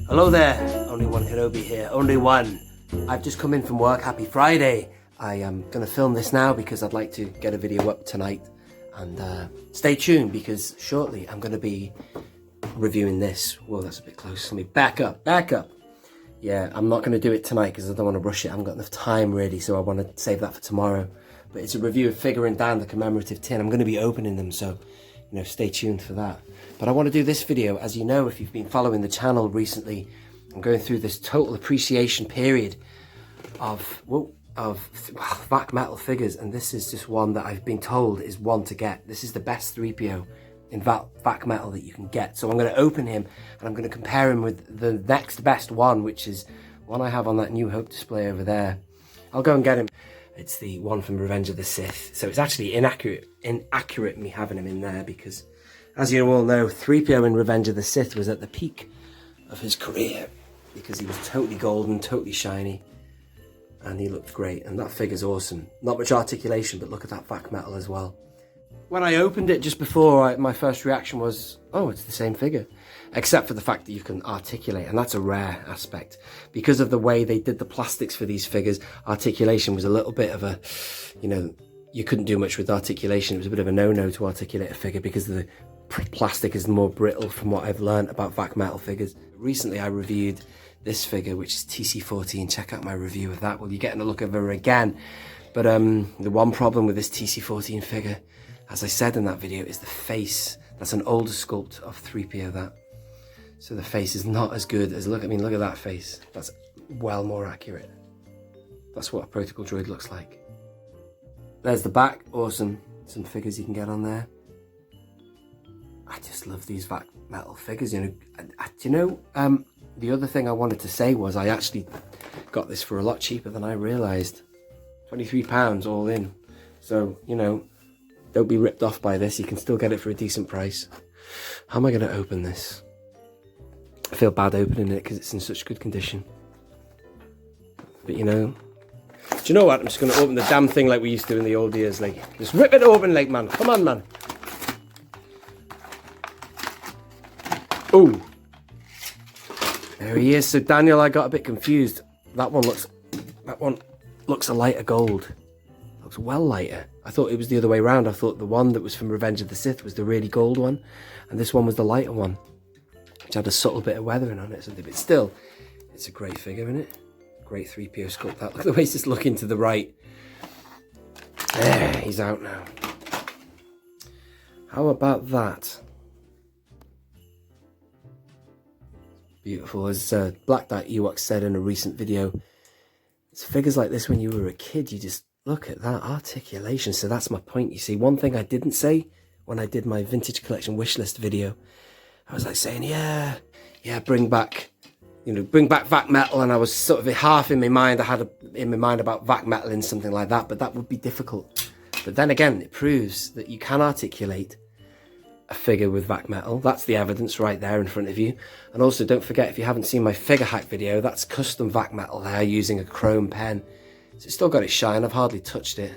Hello there, only one Kenobi here, only one. I've just come in from work, happy Friday. I am going to film this now because I'd like to get a video up tonight. And stay tuned because shortly I'm going to be reviewing this. Whoa, that's a bit close. Let me back up. Yeah, I'm not going to do it tonight because I don't want to rush it. I haven't got enough time really, so I want to save that for tomorrow. But it's a review of figuring down the commemorative tin. I'm going to be opening them, so stay tuned for that. But I want to do this video, as you know, if you've been following the channel recently, I'm going through this total appreciation period of VAC-METAL figures, and this is just one that I've been told is one to get. This is the best Threepio in VAC-METAL that you can get. So I'm going to open him and I'm going to compare him with the next best one, which is one I have on that New Hope display over there. I'll go and get him. It's the one from Revenge of the Sith. So it's actually inaccurate me having him in there because, as you all know, Threepio in Revenge of the Sith was at the peak of his career because he was totally golden, totally shiny, and he looked great. And that figure's awesome. Not much articulation, but look at that VAC-METAL as well. When I opened it just before, my first reaction was, oh, it's the same figure. Except for the fact that you can articulate, and that's a rare aspect. Because of the way they did the plastics for these figures, articulation was a little bit of a, you couldn't do much with articulation. It was a bit of a no-no to articulate a figure because the plastic is more brittle from what I've learned about VAC-METAL figures. Recently I reviewed this figure, which is TC14. Check out my review of that. Well, you're getting a look of her again. But the one problem with this TC14 figure, as I said in that video, is the face. That's an older sculpt of Threepio, that. So the face is not as good as, look at that face. That's well more accurate. That's what a protocol droid looks like. There's the back, awesome. Some figures you can get on there. I just love these VAC-METAL figures, the other thing I wanted to say was I actually got this for a lot cheaper than I realised. £23 all in. So, don't be ripped off by this. You can still get it for a decent price. How am I going to open this? I feel bad opening it because it's in such good condition. But do you know what? I'm just going to open the damn thing like we used to in the old years. Like, just rip it open, like, man. Come on, man. Oh. There he is. So Daniel, I got a bit confused. That one looks a lighter gold. Looks well lighter. I thought it was the other way around. I thought the one that was from Revenge of the Sith was the really gold one, and this one was the lighter one, which had a subtle bit of weathering on it. But still, it's a great figure, isn't it? Great 3PO sculpt. That. Look at the way he's just looking to the right. There, he's out now. How about that? Beautiful. As Black Dot Ewok said in a recent video, it's figures like this when you were a kid, you just look at that articulation. So that's my point. You see, one thing I didn't say when I did my vintage collection wish list video, I was like saying, yeah, bring back VAC-METAL, and I was sort of half in my mind. I had in my mind about VAC-METAL in something like that, but that would be difficult. But then again, it proves that you can articulate a figure with VAC-METAL. That's the evidence right there in front of you. And also, don't forget, if you haven't seen my figure hack video, that's custom VAC-METAL there using a chrome pen. So it's still got its shine. I've hardly touched it.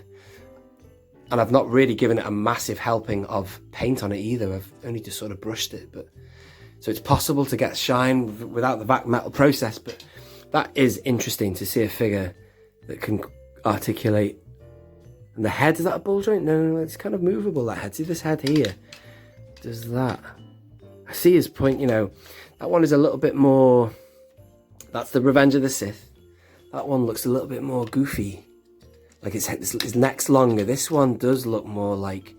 And I've not really given it a massive helping of paint on it either. I've only just sort of brushed it. So it's possible to get shine without the VAC-METAL process, but that is interesting to see a figure that can articulate. And the head, is that a ball joint? No, it's kind of movable, that head. See this head here? Does that. I see his point, that one is a little bit more, that's the Revenge of the Sith. That one looks a little bit more goofy. Like his neck's longer. This one does look more like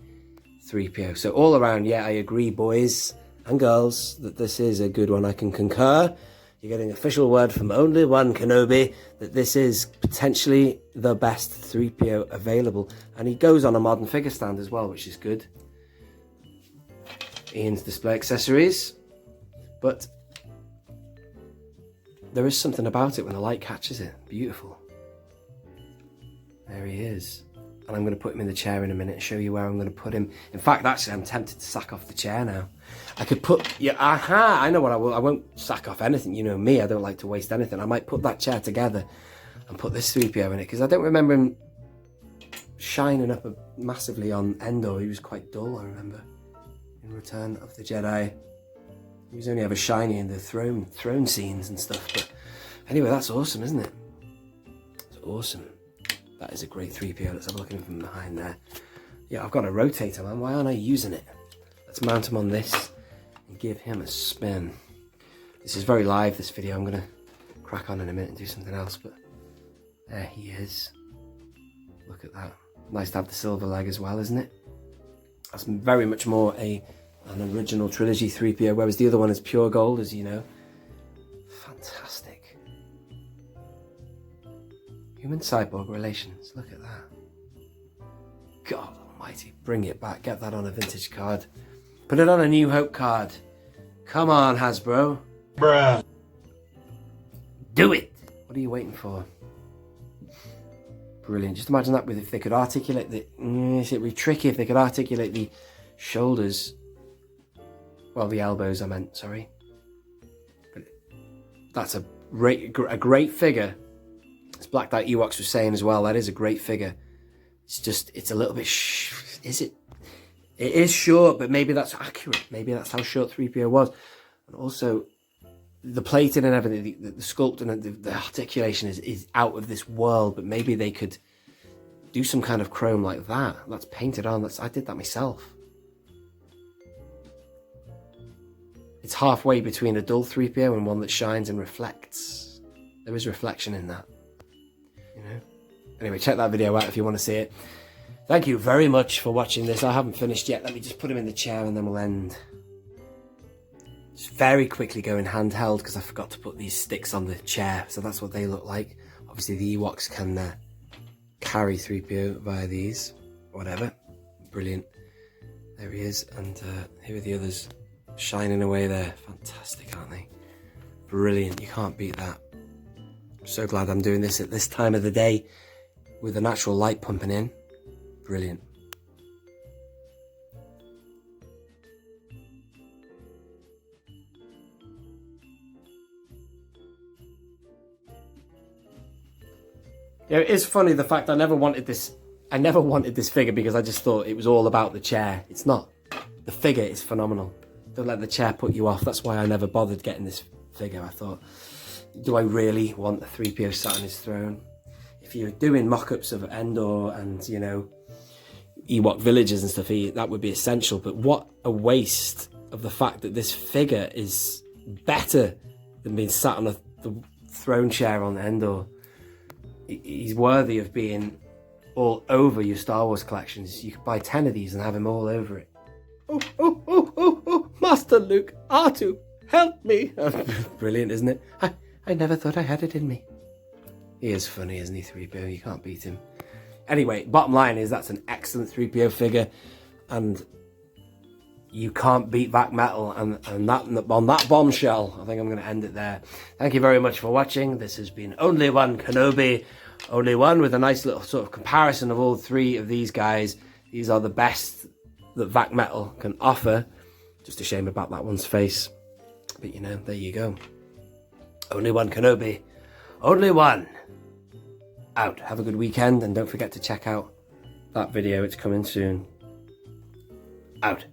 Threepio. So all around, yeah, I agree, boys and girls, that this is a good one. I can concur. You're getting official word from only one Kenobi that this is potentially the best Threepio available. And he goes on a modern figure stand as well, which is good. Ian's display accessories, but there is something about it when the light catches it. Beautiful. There he is. And I'm going to put him in the chair in a minute and show you where I'm going to put him. In fact, actually, I'm tempted to sack off the chair now. I could put, I know what I will. I won't sack off anything. You know me, I don't like to waste anything. I might put that chair together and put this 3PO in it, because I don't remember him shining up massively on Endor. He was quite dull, I remember, in Return of the Jedi. He was only ever shiny in the throne scenes and stuff. But anyway, that's awesome, isn't it? It's awesome. That is a great 3PO. Let's have a look at him from behind there. Yeah, I've got a rotator, man. Why aren't I using it? Let's mount him on this and give him a spin. This is very live, this video. I'm going to crack on in a minute and do something else. But there he is. Look at that. Nice to have the silver leg as well, isn't it? That's very much more an original trilogy 3PO, whereas the other one is pure gold, as you know. Fantastic. Human-cyborg relations. Look at that. God almighty. Bring it back. Get that on a vintage card. Put it on a New Hope card. Come on, Hasbro. Bruh. Do it. What are you waiting for? Brilliant. Just imagine that with if they could articulate the... it would be tricky if they could articulate the shoulders. Well, the elbows, I meant, sorry. But that's a great figure. As Black Dot Ewoks was saying as well, that is a great figure. It's just, it's a little bit... is it? It is short, but maybe that's accurate. Maybe that's how short 3PO was. And also, the plating and everything, the sculpt and the articulation is out of this world, but maybe they could do some kind of chrome like that. That's painted on. I did that myself. It's halfway between a dull 3PO and one that shines and reflects. There is reflection in that. You know? Anyway, check that video out if you want to see it. Thank you very much for watching this. I haven't finished yet. Let me just put him in the chair and then we'll end. Just very quickly going handheld because I forgot to put these sticks on the chair. So that's what they look like. Obviously the Ewoks can carry 3PO via these. Whatever. Brilliant. There he is. And here are the others shining away there. Fantastic, aren't they? Brilliant. You can't beat that. I'm so glad I'm doing this at this time of the day with the natural light pumping in. Brilliant. Yeah, it is funny the fact I never wanted this figure because I just thought it was all about the chair. It's not. The figure is phenomenal. Don't let the chair put you off. That's why I never bothered getting this figure. I thought, do I really want a 3PO sat on his throne? If you're doing mock-ups of Endor and, you know, Ewok villages and stuff, that would be essential. But what a waste of the fact that this figure is better than being sat on the throne chair on Endor. He's worthy of being all over your Star Wars collections. You could buy 10 of these and have him all over it. Oh, Master Luke, R2, help me. Brilliant, isn't it? I never thought I had it in me. He is funny, isn't he, 3PO? You can't beat him. Anyway, bottom line is that's an excellent 3PO figure, and you can't beat VAC-METAL, and that, on that bombshell, I think I'm going to end it there. Thank you very much for watching. This has been Only One Kenobi, Only One, with a nice little sort of comparison of all three of these guys. These are the best that VAC-METAL can offer. Just a shame about that one's face, but you know, there you go. Only One Kenobi, Only One. Out. Have a good weekend, and don't forget to check out that video. It's coming soon. Out.